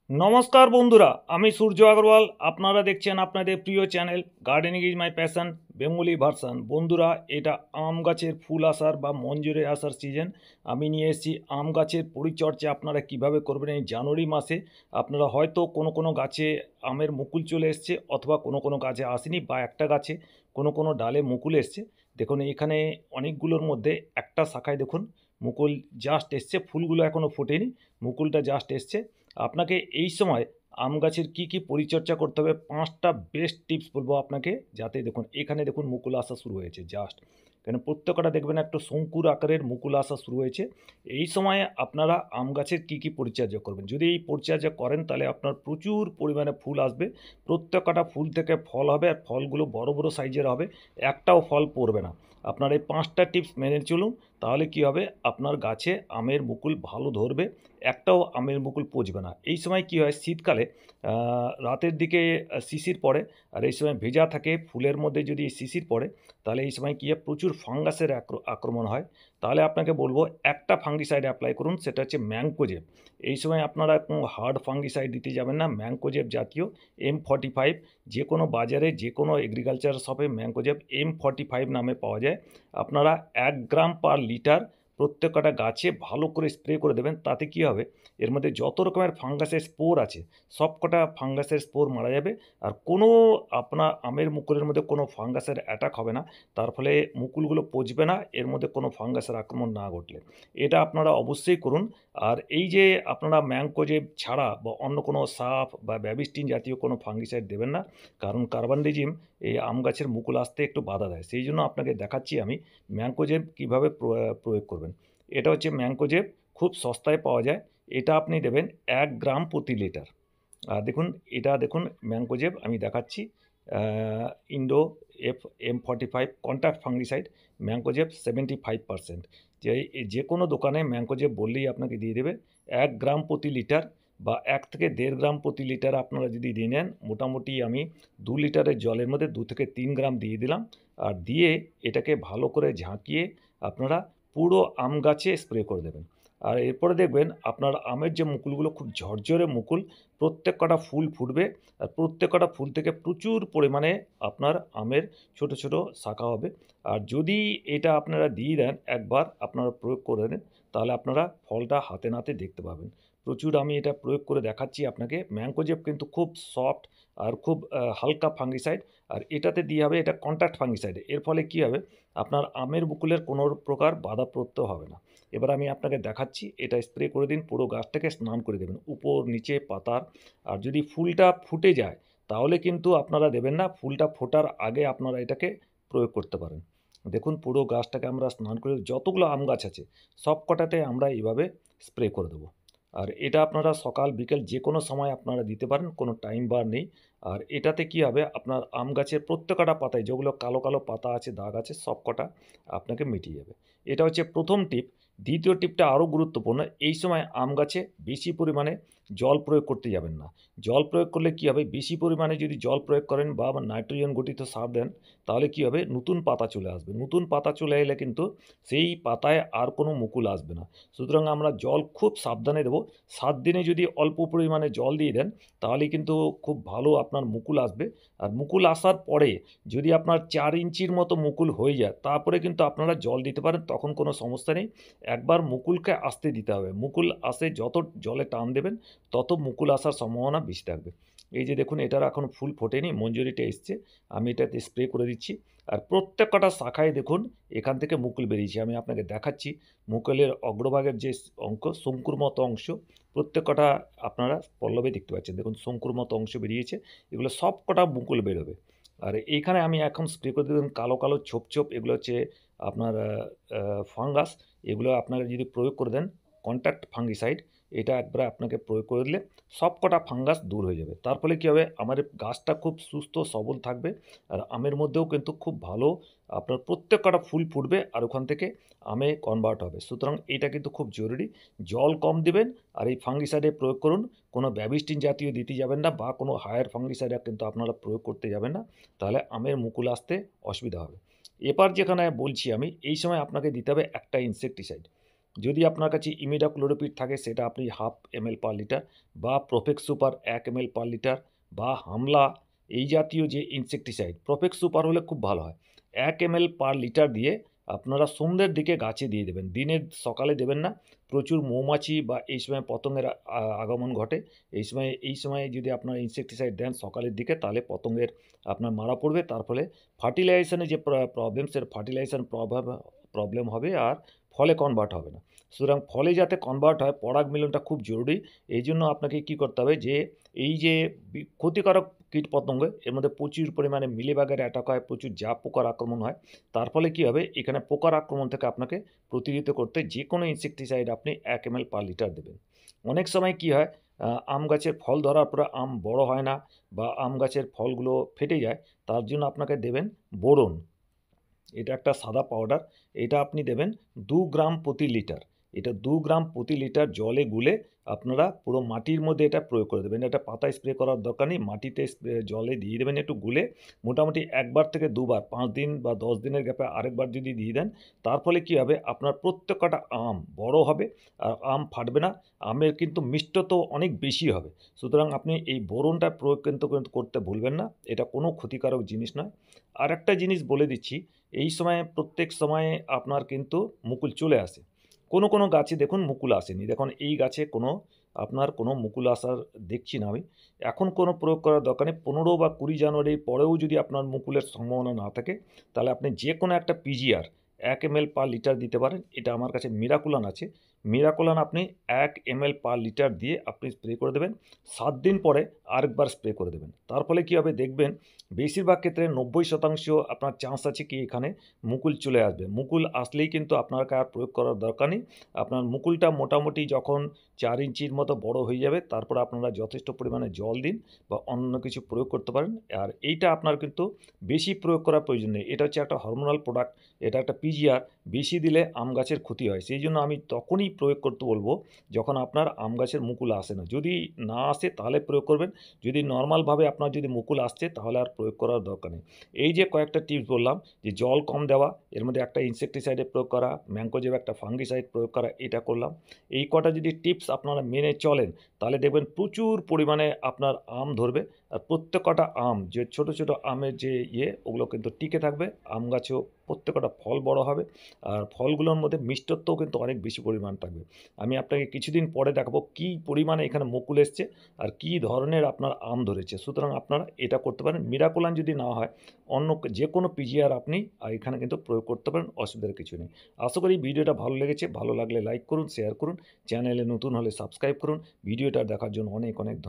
নমস্কার বন্ধুরা, আমি সূর্য আগরওয়াল। আপনারা দেখছেন আপনাদের প্রিয় channel gardening is my passion Bengali version. বন্ধুরা, এটা আম গাছের ফুল আসার বা মঞ্জুরে আসার সিজন। আমি নিয়ে এসেছি আম গাছের পরিচর্যা আপনারা কিভাবে করবেন এই জানুয়ারি মাসে। আপনারা হয়তো কোনো কোনো গাছে আমের মুকুল চলে এসছে, অথবা কোনো কোনো গাছে আসেনি, বা একটা গাছে কোনো কোনো ডালে মুকুল এসছে। দেখুন এখানে অনেকগুলোর মধ্যে একটা শাখায় দেখুন মুকুল জাস্ট এসছে, ফুলগুলো এখনও ফোটেনি, মুকুলটা জাস্ট এসছে। আপনাকে এই সময় আম গাছের কী কী পরিচর্যা করতে হবে, 5টা বেস্ট টিপস বলবো আপনাকে, যাতে দেখুন এখানে দেখুন মুকুল আসা শুরু হয়েছে জাস্ট। কেন প্রত্যেকটা দেখবেন একটা শঙ্কুর আকারের মুকুল আসা শুরু হয়েছে। এই সময়ে আপনারা আম গাছের কী কী পরিচর্যা করবেন, যদি এই পরিচর্যা করেন তাহলে আপনার প্রচুর পরিমাণে ফুল আসবে, প্রত্যেকটা ফুল থেকে ফল হবে, আর ফলগুলো বড় বড় সাইজের হবে, একটাও ফল পড়বে না। আপনার এই 5টা টিপস মেনে চলুন, তাহলে কি হবে, আপনার গাছে আমের মুকুল ভালো ধরবে, একটাও আমের মুকুল পচবে না। এই সময় কি হয়, শীতকালে রাতের দিকে শিশির পড়ে, আর এই সময় ভেজা থাকে, ফুলের মধ্যে যদি শিশির পড়ে তাহলে এই সময় কী হয়, প্রচুর ফাঙ্গাসের আক্রমণ হয়। তাহলে আপনাকে বলবো একটা ফাঙ্গিসাইড অ্যাপ্লাই করুন, সেটা হচ্ছে ম্যাঙ্কোজেব। এই সময় আপনারা কোনো হার্ড ফাঙ্গিসাইড দিতে যাবেন না, ম্যাঙ্কোজেব জাতীয় M45, যে কোনো বাজারে যে কোনো এগ্রিকালচার শপে ম্যাঙ্কোজেব M45 নামে পাওয়া যায়। আপনারা 1 গ্রাম/লিটার প্রত্যেকটা গাছে ভালো করে স্প্রে করে দেবেন। তাতে কি হবে, এর মধ্যে যত রকমের ফাঙ্গাসের স্পোর আছে সবকটা ফাঙ্গাসের স্পোর মারা যাবে, আর কোনো আপনার আমের মুকুলের মধ্যে কোনো ফাঙ্গাসের অ্যাটাক হবে না, তার ফলে মুকুলগুলো পচবে না, এর মধ্যে কোনো ফাঙ্গাসের আক্রমণ না ঘটলে। এটা আপনারা অবশ্যই করুন। আর এই যে আপনারা ম্যাঙ্কোজেব ছাড়া বা অন্য কোনো সাফ বা ব্যাবিস্টিন জাতীয় কোনো ফাঙ্গিসাইড দেবেন না, কারণ কার্বানডিজিম এই আম গাছের মুকুল আসতে একটু বাধা দেয়। সেই জন্য আপনাকে দেখাচ্ছি আমি ম্যাঙ্কোজেব কীভাবে প্রয়োগ করবেন। এটা হচ্ছে ম্যাঙ্কোজেব, খুব সস্তায় পাওয়া যায়। এটা আপনি দেবেন 1 গ্রাম/লিটার। আর দেখুন, এটা দেখুন ম্যাঙ্কোজেব আমি দেখাচ্ছি, Indo M45 contact fungicide, mancozeb 75%। যে কোনো দোকানে ম্যাঙ্কোজেব বললেই আপনাকে দিয়ে দেবে 1 গ্রাম/লিটার, বা 1 থেকে 1.5 গ্রাম/লিটার আপনারা যদি দিয়ে নেন, মোটামুটি আমি 2 লিটারের জলের মধ্যে 2 থেকে 3 গ্রাম দিয়ে দিলাম। আর দিয়ে এটাকে ভালো করে ঝাঁকিয়ে আপনারা পুরো আম গাছে স্প্রে করে দেবেন। আর এরপরে দেখবেন আপনার আমের যে মুকুলগুলো খুব ঝরঝরে মুকুল, প্রত্যেকটা ফুল ফুটবে, আর প্রত্যেকটা ফুল থেকে প্রচুর পরিমাণে আপনার আমের ছোট ছোট শাখা হবে। আর যদি এটা আপনারা দিয়ে দেন, একবার আপনারা প্রয়োগ করে দেন, তাহলে আপনারা ফলটা হাতে নাতে দেখতে পাবেন। প্রচুর আমি এটা প্রয়োগ করে দেখাচ্ছি আপনাকে। ম্যাঙ্কোজেব কিন্তু খুব সফট আর খুব হালকা ফাঙ্গিসাইড, আর এটাতে দিয়ে হবে, এটা কন্ট্যাক্ট ফাঙ্গিসাইড। এর ফলে কী হবে, আপনার আমের মুকুলের কোনো প্রকার বাধা প্রত্যয় হবে না। এবার আমি আপনাকে দেখাচ্ছি, এটা স্প্রে করে দিন, পুরো গাছটাকে স্নান করে দেবেন, উপর নিচে পাতার। আর যদি ফুলটা ফুটে যায় তাহলে কিন্তু আপনারা দেবেন না, ফুলটা ফোটার আগে আপনারা এটাকে প্রয়োগ করতে পারেন। দেখুন পুরো গাছটাকে আমরা স্নান করে, যতগুলো আম গাছ আছে সব কটাতে আমরা এইভাবে স্প্রে করে দেবো। আর এটা আপনারা সকাল বিকেল যে কোনো সময় আপনারা দিতে পারেন, কোনো টাইম বার নেই। আর এটাতে কি হবে, আপনার আম গাছের প্রত্যেকটা পাতায় যেগুলো কালো কালো পাতা আছে, দাগ আছে, সব কটা আপনাকে মিটিয়ে যাবে। এটা হচ্ছে প্রথম টিপ। দ্বিতীয় টিপটা আরও গুরুত্বপূর্ণ। এই সময় আম গাছে বেশি পরিমাণে জল প্রয়োগ করতে যাবেন না। জল প্রয়োগ করলে কী হবে, বেশি পরিমাণে যদি জল প্রয়োগ করেন বা নাইট্রোজেন গঠিত সার দেন, তাহলে কী হবে, নতুন পাতা চলে আসবে। নতুন পাতা চলে এলে কিন্তু সেই পাতায় আর কোনো মুকুল আসবে না। সুতরাং আমরা জল খুব সাবধানে দেবো। 7 দিনে যদি অল্প পরিমাণে জল দিয়ে দেন, তাহলে কিন্তু খুব ভালো আপনার মুকুল আসবে। আর মুকুল আসার পরে যদি আপনার 4 ইঞ্চির মতো মুকুল হয়ে যায়, তারপরে কিন্তু আপনারা জল দিতে পারেন, তখন কোনো সমস্যা নেই। একবার মুকুলকে আসতে দিতে হবে। মুকুল আসে যত জলে টান দেবেন, তত মুকুল আসার সম্ভাবনা বেশি থাকবে। এই যে দেখুন, এটার এখন ফুল ফোটেনি, মঞ্জুরিটা এসছে, আমি এটাতে স্প্রে করে দিচ্ছি। আর প্রত্যেকটা শাখায় দেখুন এখান থেকে মুকুল বেরিয়েছে, আমি আপনাকে দেখাচ্ছি। মুকুলের অগ্রভাগের যে অংশ, শঙ্কুর মতো অংশ, প্রত্যেকটা আপনারা পল্লবে দেখতে পাচ্ছেন, দেখুন শঙ্কুর মতো অংশ বেরিয়েছে, এগুলো সব কটা মুকুল বেরোবে। আর এইখানে আমি এখন স্প্রে করে দেবেন কালো কালো ছোপ ছোপ, এগুলো হচ্ছে আপনার ফাঙ্গাস। এগুলো আপনারা যদি প্রয়োগ করে দেন, কন্ট্যাক্ট ফাঙ্গিসাইড, এটা একবার আপনাকে প্রয়োগ করে দিলে সব কটা ফাঙ্গাস দূর হয়ে যাবে। তার ফলে কী হবে, আমার গাছটা খুব সুস্থ সবল থাকবে, আর আমের মধ্যেও কিন্তু খুব ভালো আপনার প্রত্যেকটা ফুল ফুটবে, আর ওখান থেকে আমে কনভার্ট হবে। সুতরাং এটা কিন্তু খুব জরুরি। জল কম দিবেন, আর এই ফাঙ্গিসাইডে প্রয়োগ করুন। কোনো ব্যাবিস্টিন জাতীয় দিতে যাবেন না, বা কোনো হায়ার ফাঙ্গিসাইড কিন্তু আপনারা প্রয়োগ করতে যাবেন না, তাহলে আমের মুকুল আসতে অসুবিধা হবে। এবার যেখানে বলছি আমি, এই সময় আপনাকে দিতে হবে একটা ইনসেকটিসাইড। যদি আপনার কাছে ইমিডাক্লোরোপিড থাকে সেটা আপনি 1/2 ml পার লিটার, বা Profex super 1 ml per litre, বা হামলা এই জাতীয় যে ইনসেকটিসাইড, প্রোফেক্স সুপার হলে খুব ভালো হয়, 1 ml পার লিটার দিয়ে আপনারা সন্ধ্যের দিকে গাছে দিয়ে দেবেন। দিনের সকালে দেবেন না, প্রচুর মৌমাছি বা এই সময় পতঙ্গের আগমন ঘটে। এই সময়ে যদি আপনারা ইনসেকটিসাইড দেন সকালের দিকে, তাহলে পতঙ্গের আপনার মারা পড়বে। তার ফলে ফার্টিলাইজেশনে যে প্রবলেম, সে ফার্টিলাইজেশন প্রবলেম হবে, আর ফলে কনভার্ট হবে না। সুতরাং ফলে যাতে কনভার্ট হয়, পরাগ মিলনটা খুব জরুরি। এই জন্য আপনাকে কী করতে হবে, যে এই যে ক্ষতিকারক কীট পতঙ্গ, এর মধ্যে প্রচুর পরিমাণে মিলিবাগের অ্যাটাক হয়, প্রচুর জাপ পোকার আক্রমণ হয়। তার ফলে কী হবে, এখানে পোকার আক্রমণ থেকে আপনাকে প্রতিহত করতে যে কোনো ইনসেকটিসাইড আপনি 1 ml পার লিটার দেবেন। অনেক সময় কী হয়, আম গাছের ফল ধরার পরে আম বড় হয় না, বা আম গাছের ফলগুলো ফেটে যায়, তার জন্য আপনাকে দেবেন বোরন। এটা একটা সাদা পাউডার, এটা আপনি দেবেন 2 গ্রাম প্রতি লিটার। এটা 2 গ্রাম প্রতি লিটার জলে গুলে আপনারা পুরো মাটির মধ্যে এটা প্রয়োগ করে দেবেন। এটা পাতায় স্প্রে করার দরকার নেই, মাটিতে জলে দিয়ে দেবেন একটু গুলে, মোটামুটি 1 বার থেকে 2 বার, 5 দিন বা 10 দিনের গ্যাপে আরেকবার যদি দিয়ে দেন, তার ফলে কী হবে, আপনার প্রত্যেকটা আম বড় হবে, আর আম ফাটবে না, আমের কিন্তু মিষ্টত্ব অনেক বেশি হবে। সুতরাং আপনি এই বোরনটা প্রয়োগ কিন্তু করতে ভুলবেন না, এটা কোনো ক্ষতিকারক জিনিস নয়। আর একটা জিনিস বলে দিচ্ছি, এই সময়ে প্রত্যেক সময়ে আপনার কিন্তু মুকুল চলে আসে। কোনো কোনো গাছে দেখুন মুকুল আসেনি, দেখুন এই গাছে আপনার কোনো মুকুল আসার দেখছি না আমি। এখন কোনো প্রয়োগ করার দরকার নেই। 15 বা 20 জানুয়ারির পরেও যদি আপনার মুকুলের সম্ভাবনা না থাকে, তাহলে আপনি যে কোনো একটা পিজিআর 1 ml পার লিটার দিতে পারেন। এটা আমার কাছে মিরাকুলান আছে, মিরাকুলান আপনি 1 ml পার লিটার দিয়ে আপনি স্প্রে করে দেবেন। 7 দিন পরে আরেকবার স্প্রে করে দেবেন। তার ফলে কী হবে দেখবেন, বেশিরভাগ ক্ষেত্রে 90% আপনার চান্স আছে কি এখানে মুকুল চলে আসবে। মুকুল আসলেই কিন্তু আপনাকে আর প্রয়োগ করার দরকার নেই। আপনার মুকুলটা মোটামুটি যখন 4 ইঞ্চির মতো বড় হয়ে যাবে, তারপর আপনারা যথেষ্ট পরিমাণে জল দিন বা অন্য কিছু প্রয়োগ করতে পারেন। আর এইটা আপনার কিন্তু বেশি প্রয়োগ করার প্রয়োজন নেই। এটা হচ্ছে একটা হরমোনাল প্রোডাক্ট, এটা একটা পিজিআর, বেশি দিলে আম গাছের ক্ষতি হয়। সেই জন্য আমি তখনই প্রয়োগ করতে বলবো যখন আপনার আম গাছের মুকুল আসে না। যদি না আসে তাহলে প্রয়োগ করবেন, যদি নর্মালভাবে আপনার যদি মুকুল আসছে তাহলে আর প্রয়োগ করার দরকার নেই। এই যে কয়েকটা টিপস বললাম, যে জল কম দেওয়া, এর মধ্যে একটা ইনসেকটিসাইডের প্রয়োগ করা, ম্যানকোজেব একটা ফাঙ্গিসাইড প্রয়োগ করা, এটা করলাম। এই কটা যদি টিপস আপনারা মেনে চলেন, তাহলে দেখবেন প্রচুর পরিমাণে আপনার আম ধরবে, আর প্রত্যেকটা আম, যে ছোট ছোট আমের যে ওগুলো কিন্তু টিকে থাকবে, আম গাছেও প্রত্যেকটা ফল বড় হবে, আর ফলগুলোর মধ্যে মিষ্টত্বও কিন্তু অনেক বেশি পরিমাণ থাকবে। আমি আপনাকে কিছুদিন পরে দেখাবো কী পরিমাণে এখানে মুকুল এসছে আর কী ধরনের আপনার আম ধরেছে। সুতরাং আপনারা এটা করতে পারেন। মিরাকুলান যদি না হয়, অন্য যে কোনো পিজিআর আপনি এখানে কিন্তু প্রয়োগ করতে পারেন, অসুবিধার কিছু নেই। আশা করি ভিডিওটা ভালো লেগেছে, ভালো লাগলে লাইক করুন, শেয়ার করুন, চ্যানেলে নতুন হলে সাবস্ক্রাইব করুন। ভিডিওটা দেখার জন্য অনেক অনেক ধন্যবাদ।